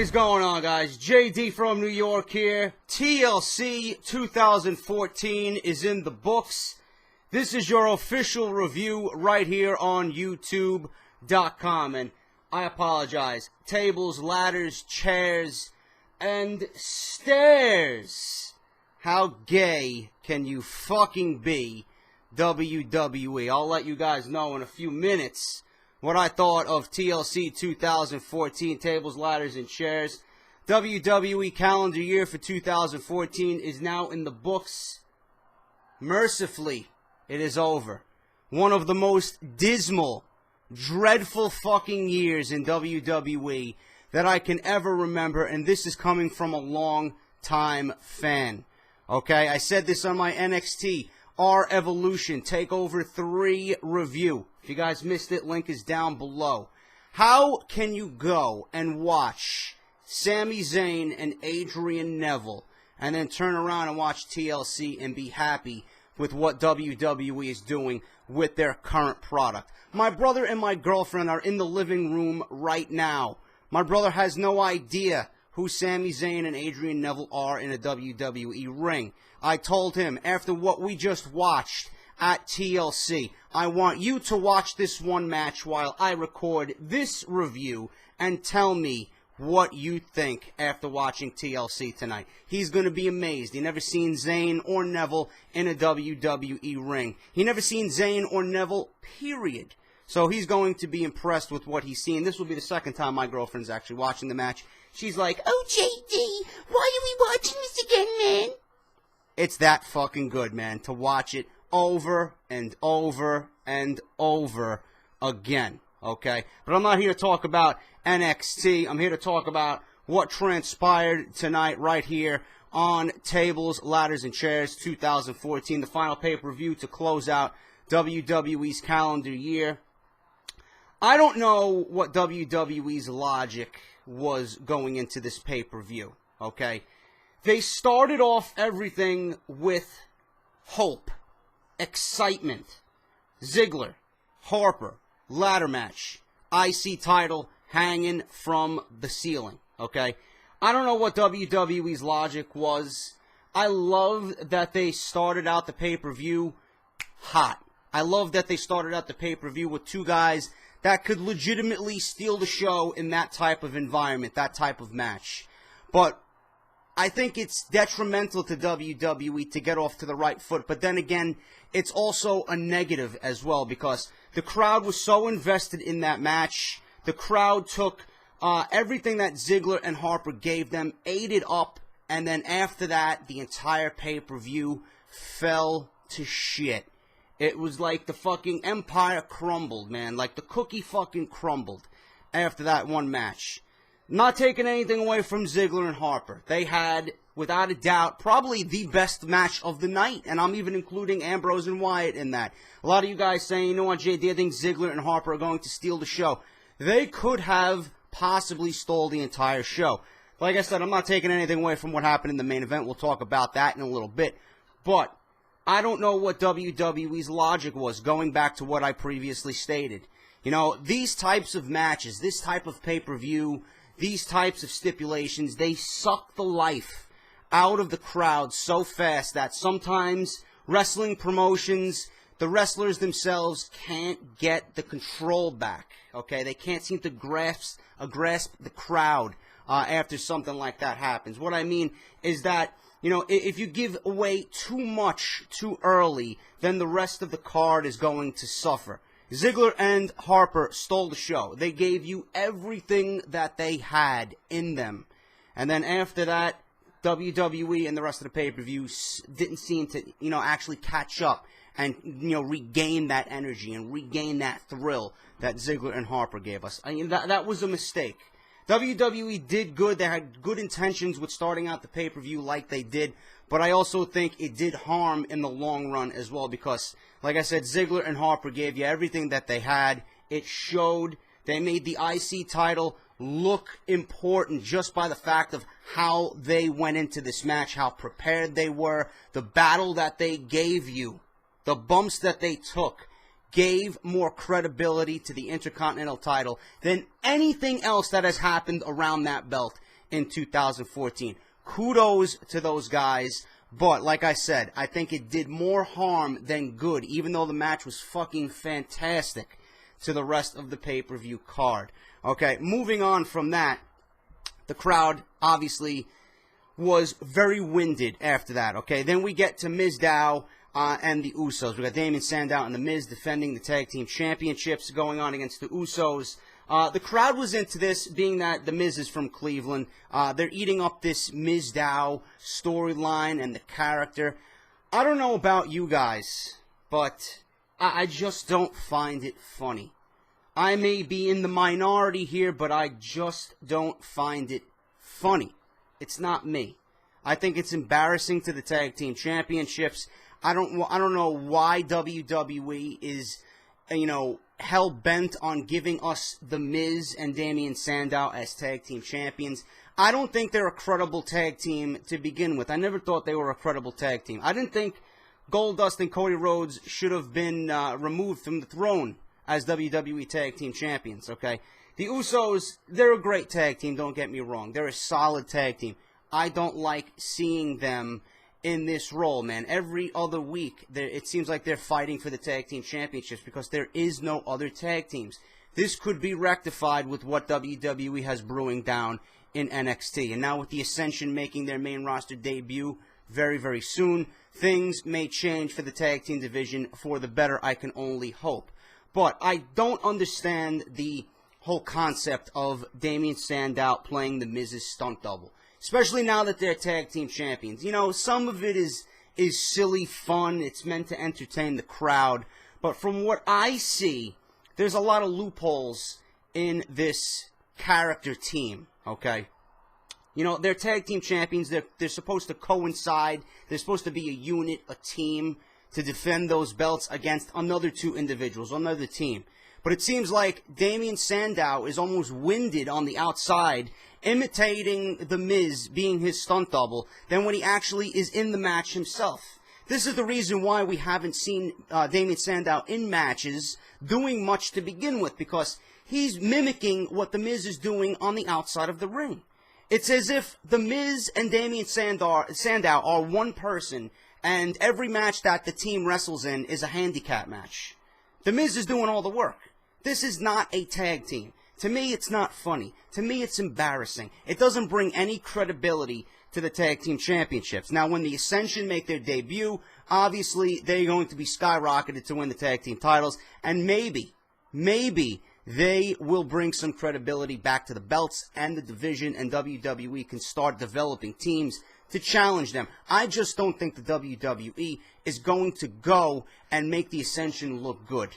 is going on, guys? JD from New York here. TLC 2014 is in the books. This is your official review right here on YouTube.com. And I apologize. Tables, ladders, chairs, and stairs. How gay can you fucking be, WWE? I'll let you guys know in a few minutes what I thought of TLC 2014, tables, ladders, and chairs. WWE calendar year for 2014 is now in the books. Mercifully, it is over. One of the most dismal, dreadful fucking years in WWE that I can ever remember, and this is coming from a long-time fan. Okay, I said this on my NXT R Evolution Takeover 3 review. If you guys missed it, link is down below. How can you go and watch Sami Zayn and Adrian Neville and then turn around and watch TLC and be happy with what WWE is doing with their current product? My brother and my girlfriend are in the living room right now. My brother has no idea who Sami Zayn and Adrian Neville are in a WWE ring. I told him, after what we just watched at TLC, I want you to watch this one match while I record this review and tell me what you think after watching TLC tonight. He's going to be amazed. He never seen Zayn or Neville in a WWE ring. He never seen Zayn or Neville, period. So he's going to be impressed with what he's seen. This will be the second time my girlfriend's actually watching the match. She's like, "Oh, JD, why are we watching this again, man?" It's that fucking good, man, to watch it over and over and over again, okay? But I'm not here to talk about NXT. I'm here to talk about what transpired tonight right here on Tables, Ladders, and Chairs 2014, the final pay-per-view to close out WWE's calendar year. I don't know what WWE's logic was going into this pay-per-view, okay? They started off everything with hope, excitement. Ziggler, Harper, ladder match, IC title hanging from the ceiling, okay? I don't know what WWE's logic was. I love that they started out the pay-per-view hot. I love that they started out the pay-per-view with two guys that could legitimately steal the show in that type of environment, that type of match. But I think it's detrimental to WWE to get off to the right foot. But then again, it's also a negative as well because the crowd was so invested in that match. The crowd took everything that Ziggler and Harper gave them, ate it up, and then after that, the entire pay-per-view fell to shit. It was like the fucking empire crumbled, man. Like the cookie fucking crumbled after that one match. Not taking anything away from Ziggler and Harper. They had, without a doubt, probably the best match of the night. And I'm even including Ambrose and Wyatt in that. A lot of you guys saying, you know what, JD, I think Ziggler and Harper are going to steal the show. They could have possibly stole the entire show. Like I said, I'm not taking anything away from what happened in the main event. We'll talk about that in a little bit. But I don't know what WWE's logic was, going back to what I previously stated. You know, these types of matches, this type of pay-per-view, these types of stipulations, they suck the life out of the crowd so fast that sometimes wrestling promotions, the wrestlers themselves can't get the control back, okay? They can't seem to grasp the crowd after something like that happens. What I mean is that, you know, if you give away too much too early, then the rest of the card is going to suffer. Ziggler and Harper stole the show. They gave you everything that they had in them. And then after that, WWE and the rest of the pay-per-view didn't seem to, you know, actually catch up and, you know, regain that energy and regain that thrill that Ziggler and Harper gave us. I mean, that was a mistake. WWE did good. They had good intentions with starting out the pay-per-view like they did, but I also think it did harm in the long run as well because, like I said, Ziggler and Harper gave you everything that they had. It showed. They made the IC title look important just by the fact of how they went into this match, how prepared they were, the battle that they gave you, the bumps that they took. Gave more credibility to the Intercontinental title than anything else that has happened around that belt in 2014. Kudos to those guys. But, like I said, I think it did more harm than good, even though the match was fucking fantastic to the rest of the pay-per-view card. Okay, moving on from that, the crowd obviously was very winded after that, okay? Then we get to Mizdow and the Usos. We got Damien Sandow and the Miz defending the tag team championships going on against the Usos. The crowd was into this, being that the Miz is from Cleveland. They're eating up this Mizdow storyline and the character. I don't know about you guys, but I just don't find it funny. I may be in the minority here, but I just don't find it funny. It's not me. I think it's embarrassing to the tag team championships. I don't know why WWE is, hell-bent on giving us The Miz and Damien Sandow as tag team champions. I don't think they're a credible tag team to begin with. I never thought they were a credible tag team. I didn't think Goldust and Cody Rhodes should have been removed from the throne as WWE tag team champions, okay? The Usos, they're a great tag team, don't get me wrong. They're a solid tag team. I don't like seeing them in this role, man. Every other week, it seems like they're fighting for the tag team championships because there is no other tag teams. This could be rectified with what WWE has brewing down in NXT. And now with the Ascension making their main roster debut very, very soon, things may change for the tag team division for the better, I can only hope. But I don't understand the whole concept of Damien Sandow playing the Miz's stunt double. Especially now that they're tag team champions. Some of it is silly fun. It's meant to entertain the crowd. But from what I see, there's a lot of loopholes in this character team, okay? They're tag team champions. They're supposed to coincide. They're supposed to be a unit, a team, to defend those belts against another two individuals, another team. But it seems like Damien Sandow is almost winded on the outside, imitating The Miz being his stunt double, than when he actually is in the match himself. This is the reason why we haven't seen Damien Sandow in matches doing much to begin with, because he's mimicking what The Miz is doing on the outside of the ring. It's as if The Miz and Damien Sandow are one person, and every match that the team wrestles in is a handicap match. The Miz is doing all the work. This is not a tag team. To me, it's not funny. To me, it's embarrassing. It doesn't bring any credibility to the tag team championships. Now, when the Ascension make their debut, obviously, they're going to be skyrocketed to win the tag team titles, and maybe they will bring some credibility back to the belts and the division, and WWE can start developing teams to challenge them. I just don't think the WWE is going to go and make the Ascension look good.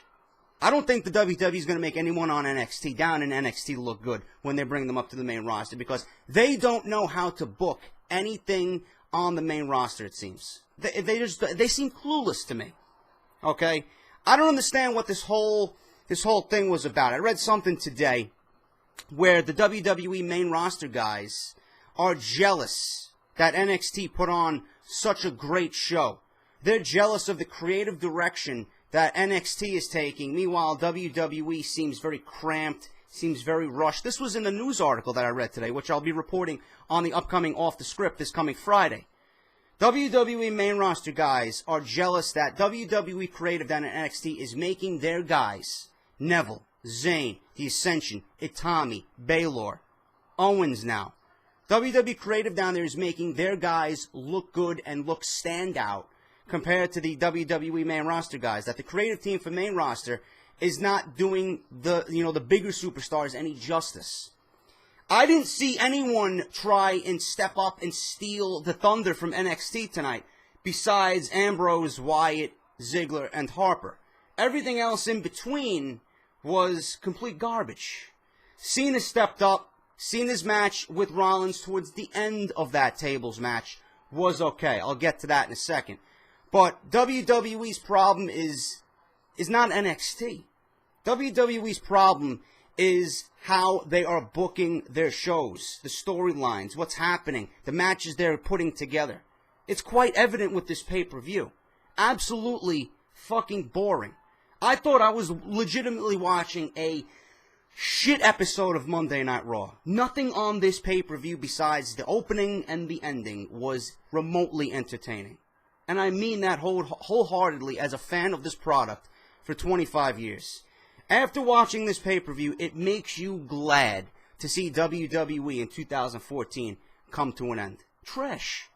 I don't think the WWE is going to make anyone on NXT, down in NXT, look good when they bring them up to the main roster, because they don't know how to book anything on the main roster, it seems. They seem clueless to me. Okay? I don't understand what this whole thing was about. I read something today where the WWE main roster guys are jealous that NXT put on such a great show. They're jealous of the creative direction that NXT is taking. Meanwhile, WWE seems very cramped, seems very rushed. This was in the news article that I read today, which I'll be reporting on the upcoming Off The Script this coming Friday. WWE main roster guys are jealous that WWE creative down at NXT is making their guys, Neville, Zayn, The Ascension, Itami, Baylor, Owens now. WWE creative down there is making their guys look good and look stand out compared to the WWE main roster guys. That the creative team for main roster is not doing the bigger superstars any justice. I didn't see anyone try and step up and steal the thunder from NXT tonight besides Ambrose, Wyatt, Ziggler, and Harper. Everything else in between was complete garbage. Cena stepped up. Cena's match with Rollins towards the end of that tables match was okay. I'll get to that in a second. But WWE's problem is not NXT. WWE's problem is how they are booking their shows, the storylines, what's happening, the matches they're putting together. It's quite evident with this pay-per-view. Absolutely fucking boring. I thought I was legitimately watching a shit episode of Monday Night Raw. Nothing on this pay-per-view besides the opening and the ending was remotely entertaining. And I mean that wholeheartedly as a fan of this product for 25 years. After watching this pay-per-view, it makes you glad to see WWE in 2014 come to an end. Trash.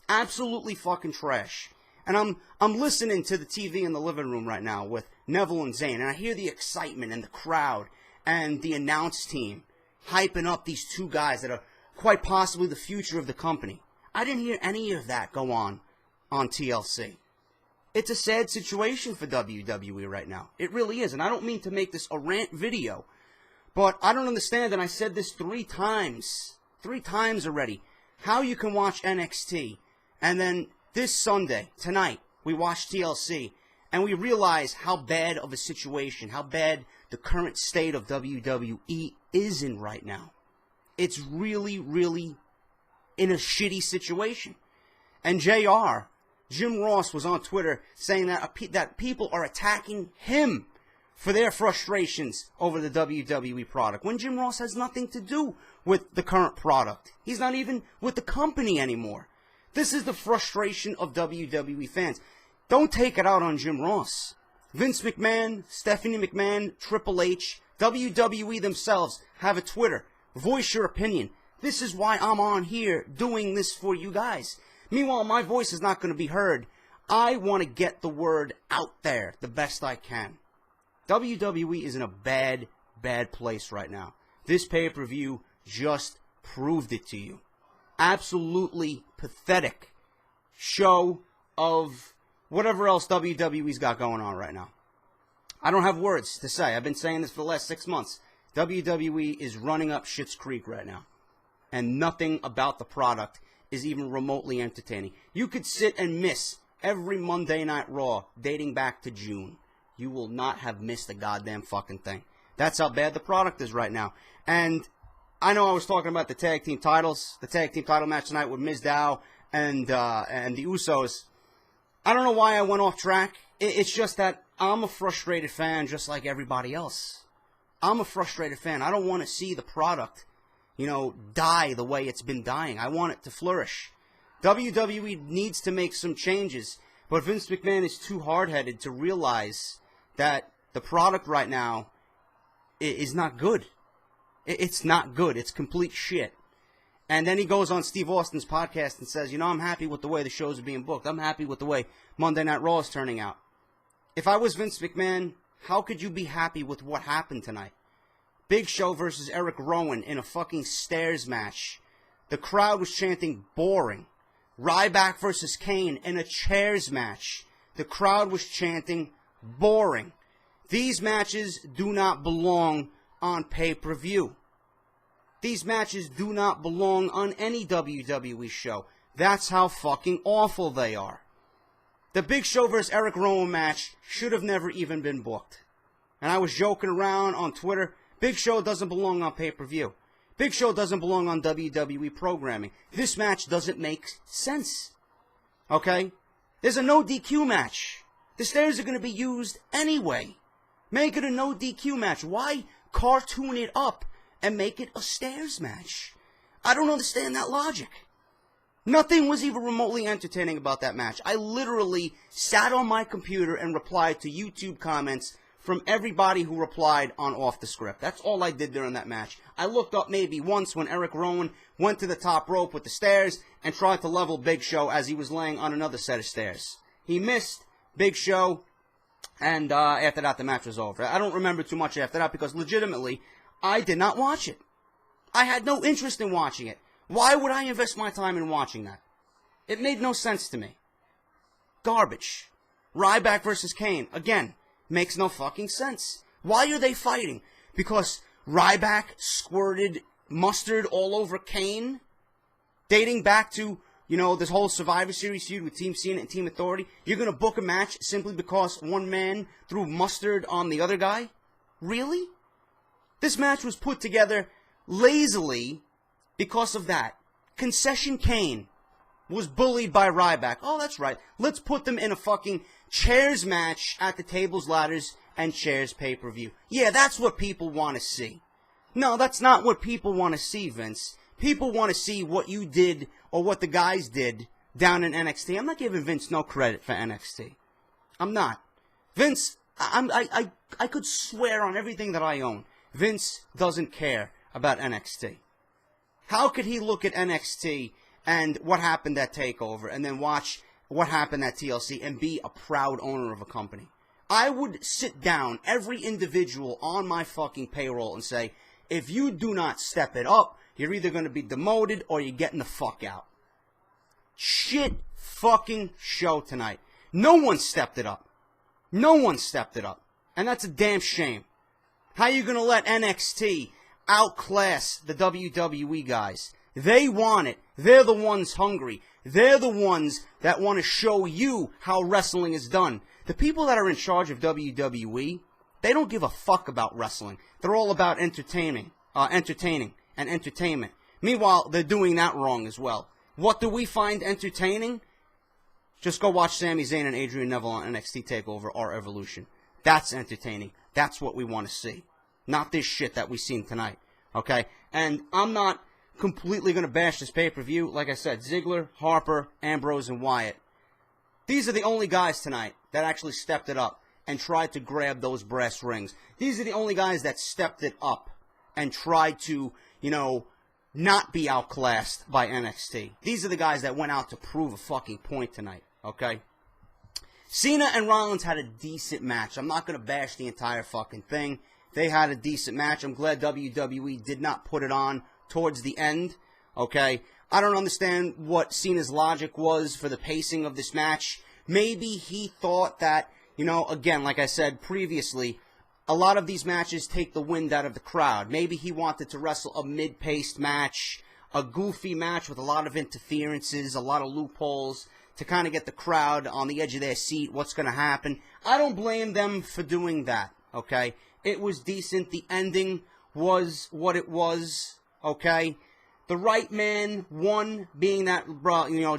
Absolutely fucking trash. And I'm listening to the TV in the living room right now with Neville and Zayn, and I hear the excitement and the crowd and the announce team hyping up these two guys that are quite possibly the future of the company. I didn't hear any of that go on TLC. It's a sad situation for WWE right now. It really is, and I don't mean to make this a rant video, but I don't understand, and I said this three times already, how you can watch NXT, and then this Sunday, tonight, we watch TLC, and we realize how bad of a situation, how bad the current state of WWE is in right now. It's really, really in a shitty situation. And Jim Ross was on Twitter saying that people are attacking him for their frustrations over the WWE product, when Jim Ross has nothing to do with the current product. He's not even with the company anymore. This is the frustration of WWE fans. Don't take it out on Jim Ross. Vince McMahon, Stephanie McMahon, Triple H, WWE themselves have a Twitter. Voice your opinion. This is why I'm on here doing this for you guys. Meanwhile, my voice is not going to be heard. I want to get the word out there the best I can. WWE is in a bad, bad place right now. This pay-per-view just proved it to you. Absolutely pathetic show of whatever else WWE's got going on right now. I don't have words to say. I've been saying this for the last 6 months. WWE is running up Schitt's Creek right now. And nothing about the product is even remotely entertaining. You could sit and miss every Monday Night Raw dating back to June. You will not have missed a goddamn fucking thing. That's how bad the product is right now. And I know I was talking about the tag team titles, the tag team title match tonight with Miz Dow and the Usos. I don't know why I went off track. It's just that I'm a frustrated fan just like everybody else. I'm a frustrated fan. I don't want to see the product, die the way it's been dying. I want it to flourish. WWE needs to make some changes, but Vince McMahon is too hard-headed to realize that the product right now is not good. It's not good. It's complete shit. And then he goes on Steve Austin's podcast and says, I'm happy with the way the shows are being booked. I'm happy with the way Monday Night Raw is turning out. If I was Vince McMahon, how could you be happy with what happened tonight? Big Show versus Eric Rowan in a fucking stairs match. The crowd was chanting boring. Ryback versus Kane in a chairs match. The crowd was chanting boring. These matches do not belong on pay-per-view. These matches do not belong on any WWE show. That's how fucking awful they are. The Big Show vs. Eric Rowan match should have never even been booked. And I was joking around on Twitter. Big Show doesn't belong on pay-per-view. Big Show doesn't belong on WWE programming. This match doesn't make sense. Okay? There's a no DQ match. The stairs are going to be used anyway. Make it a no DQ match. Why cartoon it up and make it a stairs match? I don't understand that logic. Nothing was even remotely entertaining about that match. I literally sat on my computer and replied to YouTube comments from everybody who replied on Off The Script. That's all I did during that match. I looked up maybe once when Eric Rowan went to the top rope with the stairs and tried to level Big Show as he was laying on another set of stairs. He missed Big Show, and after that the match was over. I don't remember too much after that because legitimately I did not watch it. I had no interest in watching it. Why would I invest my time in watching that? It made no sense to me. Garbage. Ryback versus Kane, again, makes no fucking sense. Why are they fighting? Because Ryback squirted mustard all over Kane? Dating back to, this whole Survivor Series feud with Team Cena and Team Authority? You're going to book a match simply because one man threw mustard on the other guy? Really? This match was put together lazily because of that. Concession Kane was bullied by Ryback. Oh, that's right. Let's put them in a fucking chairs match at the tables, ladders, and chairs pay-per-view. Yeah, that's what people want to see. No, that's not what people want to see, Vince. People want to see what you did or what the guys did down in NXT. I'm not giving Vince no credit for NXT. I'm not. Vince, I could swear on everything that I own. Vince doesn't care about NXT. How could he look at NXT and what happened at TakeOver and then watch what happened at TLC and be a proud owner of a company? I would sit down every individual on my fucking payroll and say, if you do not step it up, you're either going to be demoted or you're getting the fuck out. Shit fucking show tonight. No one stepped it up. No one stepped it up. And that's a damn shame. How are you going to let NXT outclass the WWE guys? They want it. They're the ones hungry. They're the ones that want to show you how wrestling is done. The people that are in charge of WWE, they don't give a fuck about wrestling. They're all about entertaining and entertainment. Meanwhile, they're doing that wrong as well. What do we find entertaining? Just go watch Sami Zayn and Adrian Neville on NXT TakeOver or Evolution. That's entertaining. That's what we want to see. Not this shit that we've seen tonight. Okay? And I'm not completely going to bash this pay-per-view. Like I said, Ziggler, Harper, Ambrose, and Wyatt. These are the only guys tonight that actually stepped it up and tried to grab those brass rings. These are the only guys that stepped it up and tried to, not be outclassed by NXT. These are the guys that went out to prove a fucking point tonight, okay? Cena and Rollins had a decent match. I'm not going to bash the entire fucking thing. They had a decent match. I'm glad WWE did not put it on towards the end, okay? I don't understand what Cena's logic was for the pacing of this match. Maybe he thought that, again, like I said previously, a lot of these matches take the wind out of the crowd. Maybe he wanted to wrestle a mid-paced match, a goofy match with a lot of interferences, a lot of loopholes, to kind of get the crowd on the edge of their seat, what's going to happen. I don't blame them for doing that, okay? It was decent. The ending was what it was, okay? The right man won, being that,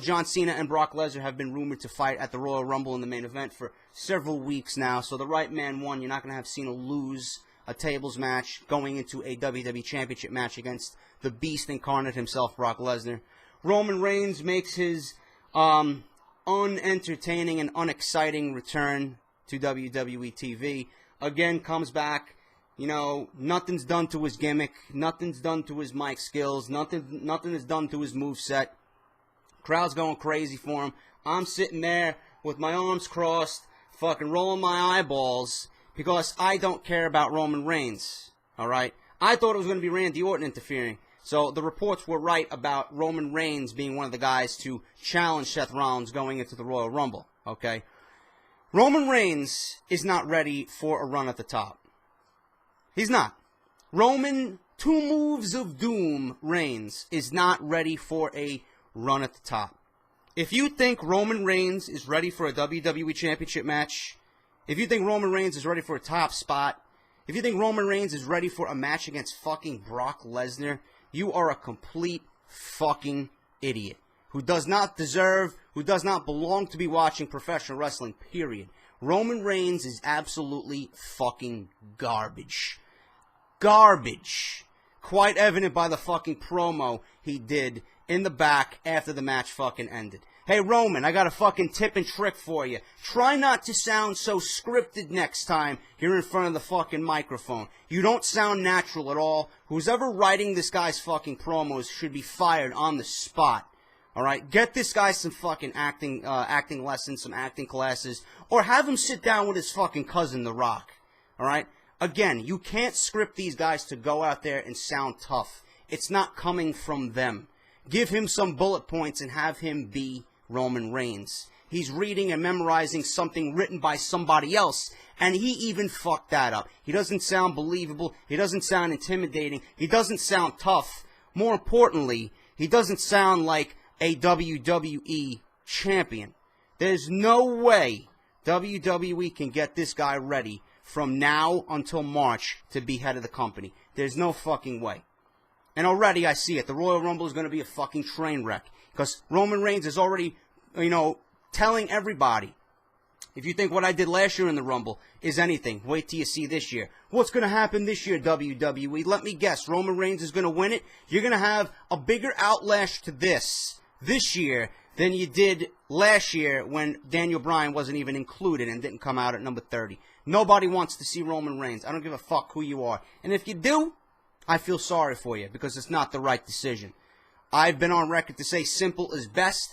John Cena and Brock Lesnar have been rumored to fight at the Royal Rumble in the main event for several weeks now. So the right man won. You're not going to have Cena lose a tables match going into a WWE Championship match against the Beast incarnate himself, Brock Lesnar. Roman Reigns makes his unentertaining and unexciting return to WWE TV. Again, comes back. Nothing's done to his gimmick. Nothing's done to his mic skills. Nothing is done to his moveset. Crowd's going crazy for him. I'm sitting there with my arms crossed, fucking rolling my eyeballs, because I don't care about Roman Reigns. Alright? I thought it was going to be Randy Orton interfering. So the reports were right about Roman Reigns being one of the guys to challenge Seth Rollins going into the Royal Rumble. Okay? Roman Reigns is not ready for a run at the top. He's not. Roman, 2 moves of doom, Reigns, is not ready for a run at the top. If you think Roman Reigns is ready for a WWE Championship match, if you think Roman Reigns is ready for a top spot, if you think Roman Reigns is ready for a match against fucking Brock Lesnar, you are a complete fucking idiot who does not deserve, who does not belong to be watching professional wrestling, period. Roman Reigns is absolutely fucking garbage. Garbage. Quite evident by the fucking promo he did in the back after the match fucking ended. Hey, Roman, I got a fucking tip and trick for you. Try not to sound so scripted next time you're in front of the fucking microphone. You don't sound natural at all. Who's ever writing this guy's fucking promos should be fired on the spot. Alright? Get this guy some fucking acting lessons, some acting classes, or have him sit down with his fucking cousin, The Rock. Alright? Again, you can't script these guys to go out there and sound tough. It's not coming from them. Give him some bullet points and have him be Roman Reigns. He's reading and memorizing something written by somebody else, and he even fucked that up. He doesn't sound believable. He doesn't sound intimidating. He doesn't sound tough. More importantly, he doesn't sound like a WWE champion. There's no way WWE can get this guy ready from now until March to be head of the company. There's no fucking way. And already I see it. The Royal Rumble is going to be a fucking train wreck. Because Roman Reigns is already, telling everybody, If you think what I did last year in the Rumble is anything, wait till you see this year. What's going to happen this year, WWE? Let me guess. Roman Reigns is going to win it. You're going to have a bigger outlash to this year than you did last year when Daniel Bryan wasn't even included and didn't come out at number 30. Nobody wants to see Roman Reigns. I don't give a fuck who you are. And if you do, I feel sorry for you because it's not the right decision. I've been on record to say simple is best.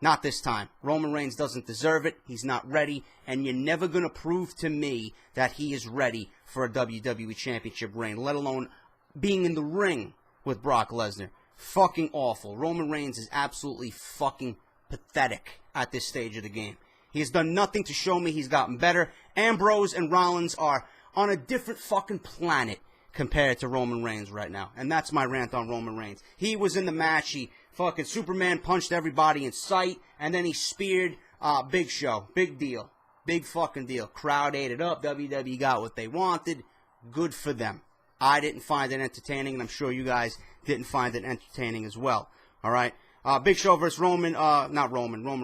Not this time. Roman Reigns doesn't deserve it. He's not ready. And you're never going to prove to me that he is ready for a WWE Championship reign, let alone being in the ring with Brock Lesnar. Fucking awful. Roman Reigns is absolutely fucking pathetic at this stage of the game. He has done nothing to show me he's gotten better. Ambrose and Rollins are on a different fucking planet compared to Roman Reigns right now. And that's my rant on Roman Reigns. He was in the match. He fucking Superman punched everybody in sight, and then he speared Big Show. Big deal. Big fucking deal. Crowd ate it up. WWE got what they wanted. Good for them. I didn't find it entertaining, and I'm sure you guys didn't find it entertaining as well. All right? Big Show versus Roman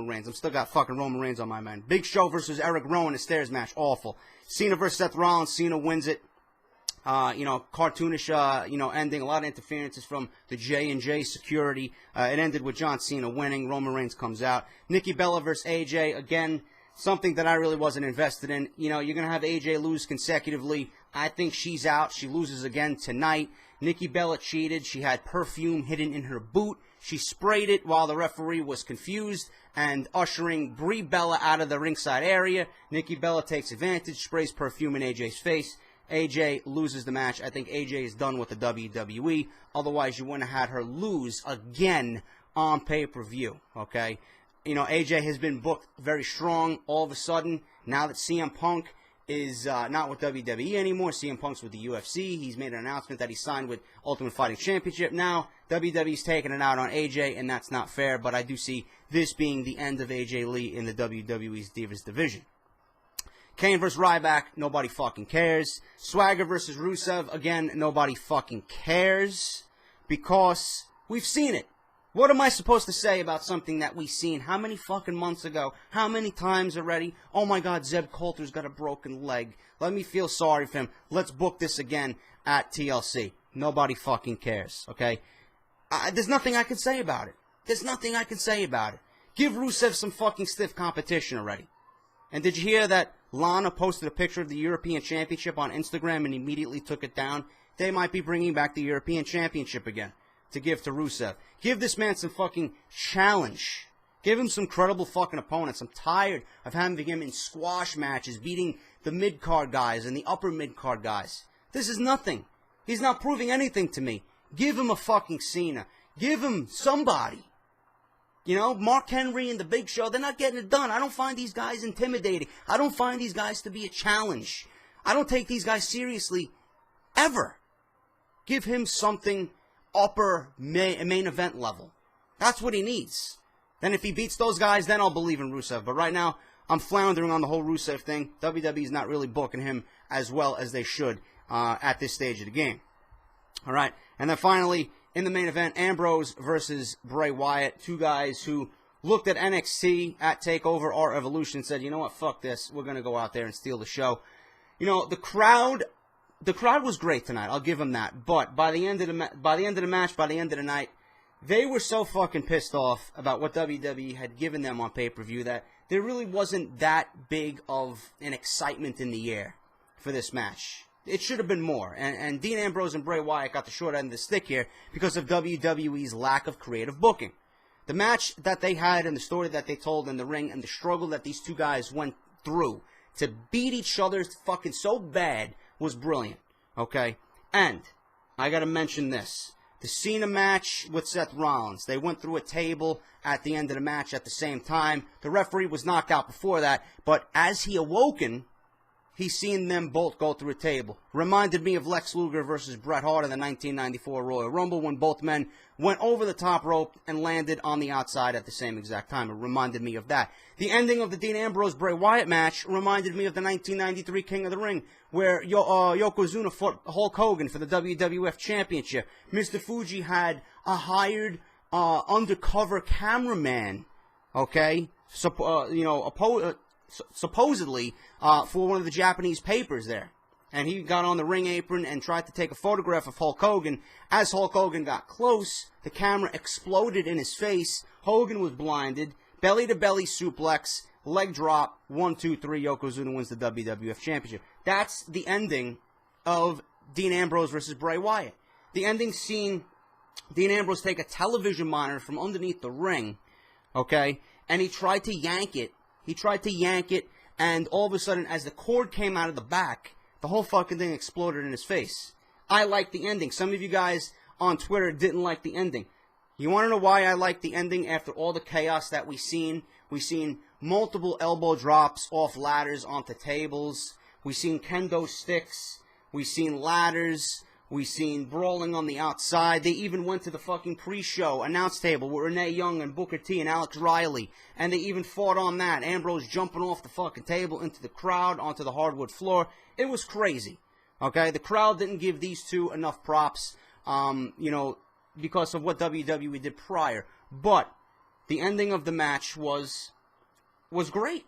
Reigns. I'm still got fucking Roman Reigns on my mind. Big Show versus Eric Rowan, a stairs match. Awful. Cena versus Seth Rollins. Cena wins it. Cartoonish, ending. A lot of interferences from the J&J security. It ended with John Cena winning. Roman Reigns comes out. Nikki Bella versus AJ. Again, something that I really wasn't invested in. You know, you're going to have AJ lose consecutively. I think she's out. She loses again tonight. Nikki Bella cheated. She had perfume hidden in her boot. She sprayed it while the referee was confused and ushering Brie Bella out of the ringside area. Nikki Bella takes advantage, sprays perfume in AJ's face. AJ loses the match. I think AJ is done with the WWE. Otherwise, you wouldn't have had her lose again on pay-per-view, okay? You know, AJ has been booked very strong all of a sudden. Now that CM Punk is not with WWE anymore, CM Punk's with the UFC. He's made an announcement that he signed with Ultimate Fighting Championship. Now, WWE's taking it out on AJ, and that's not fair, but I do see this being the end of AJ Lee in the WWE's Divas division. Kane versus Ryback, nobody fucking cares. Swagger versus Rusev, again, nobody fucking cares. Because we've seen it. What am I supposed to say about something that we've seen how many fucking months ago? How many times already? Oh my god, Zeb Coulter's got a broken leg. Let me feel sorry for him. Let's book this again at TLC. Nobody fucking cares, okay? There's nothing I can say about it. There's nothing I can say about it. Give Rusev some fucking stiff competition already. And did you hear that Lana posted a picture of the European Championship on Instagram and immediately took it down? They might be bringing back the European Championship again to give to Rusev. Give this man some fucking challenge. Give him some credible fucking opponents. I'm tired of having him in squash matches, beating the mid-card guys and the upper mid-card guys. This is nothing. He's not proving anything to me. Give him a fucking Cena. Give him somebody. You know, Mark Henry and the Big Show, they're not getting it done. I don't find these guys intimidating. I don't find these guys to be a challenge. I don't take these guys seriously, ever. Give him something upper main event level. That's what he needs. Then if he beats those guys, then I'll believe in Rusev. But right now, I'm floundering on the whole Rusev thing. WWE's not really booking him as well as they should at this stage of the game. All right, and then finally, in the main event, Ambrose versus Bray Wyatt. Two guys who looked at NXT at TakeOver or Evolution and said, you know what, fuck this. We're going to go out there and steal the show. You know, the crowd was great tonight. I'll give them that. But by the end of the match, by the end of the night, they were so fucking pissed off about what WWE had given them on pay-per-view that there really wasn't that big of an excitement in the air for this match. It should have been more. And Dean Ambrose and Bray Wyatt got the short end of the stick here because of WWE's lack of creative booking. The match that they had and the story that they told in the ring and the struggle that these two guys went through to beat each other fucking so bad was brilliant. Okay? And I gotta mention this. The Cena match with Seth Rollins. They went through a table at the end of the match at the same time. The referee was knocked out before that, but as he awoken, he seen them both go through a table. Reminded me of Lex Luger versus Bret Hart in the 1994 Royal Rumble when both men went over the top rope and landed on the outside at the same exact time. It reminded me of that. The ending of the Dean Ambrose-Bray Wyatt match reminded me of the 1993 King of the Ring where Yokozuna fought Hulk Hogan for the WWF Championship. Mr. Fuji had a hired undercover cameraman, okay, supposedly for one of the Japanese papers there. And he got on the ring apron and tried to take a photograph of Hulk Hogan. As Hulk Hogan got close, the camera exploded in his face. Hogan was blinded. Belly-to-belly suplex, leg drop, 1, 2, 3. Yokozuna wins the WWF Championship. That's the ending of Dean Ambrose versus Bray Wyatt. The ending scene, Dean Ambrose take a television monitor from underneath the ring, okay, and he tried to yank it. And all of a sudden, as the cord came out of the back, the whole fucking thing exploded in his face. I like the ending. Some of you guys on Twitter didn't like the ending. You want to know why I like the ending after all the chaos that we've seen? We've seen multiple elbow drops off ladders onto tables. We've seen kendo sticks. We've seen ladders. We've seen brawling on the outside. They even went to the fucking pre-show announce table with Renee Young and Booker T and Alex Riley. And they even fought on that. Ambrose jumping off the fucking table into the crowd, onto the hardwood floor. It was crazy. Okay? The crowd didn't give these two enough props, because of what WWE did prior. But the ending of the match was great.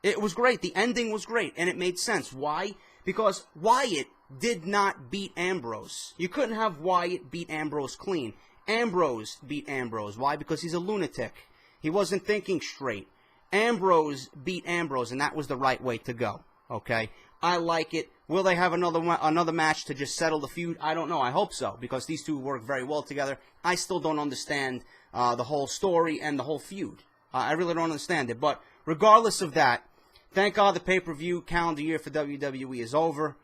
It was great. The ending was great. And it made sense. Why? Because Wyatt did not beat Ambrose. You couldn't have Wyatt beat Ambrose clean. Ambrose beat Ambrose. Why? Because he's a lunatic. He wasn't thinking straight. Ambrose beat Ambrose, and that was the right way to go. Okay? I like it. Will they have another match to just settle the feud? I don't know. I hope so, because these two work very well together. I still don't understand the whole story and the whole feud. I really don't understand it. But regardless of that, thank God the pay-per-view calendar year for WWE is over.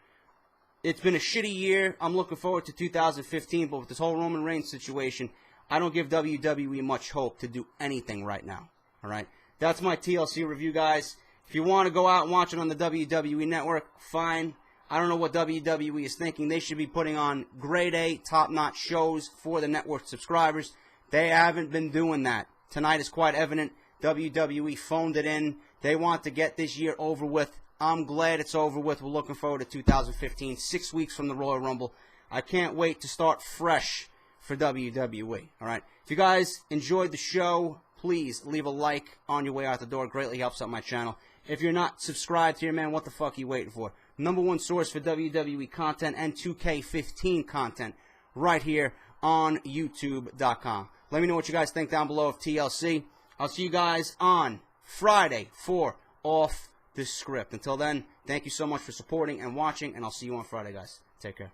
It's been a shitty year. I'm looking forward to 2015, but with this whole Roman Reigns situation, I don't give WWE much hope to do anything right now. All right? That's my TLC review, guys. If you want to go out and watch it on the WWE Network, fine. I don't know what WWE is thinking. They should be putting on grade A, top-notch shows for the network subscribers. They haven't been doing that. Tonight is quite evident. WWE phoned it in. They want to get this year over with. I'm glad it's over with. We're looking forward to 2015, 6 weeks from the Royal Rumble. I can't wait to start fresh for WWE. All right. If you guys enjoyed the show, please leave a like on your way out the door. It greatly helps out my channel. If you're not subscribed here, man, what the fuck are you waiting for? #1 source for WWE content and 2K15 content right here on YouTube.com. Let me know what you guys think down below of TLC. I'll see you guys on Friday for Off The Script. Until then, thank you so much for supporting and watching, and I'll see you on Friday, guys. Take care.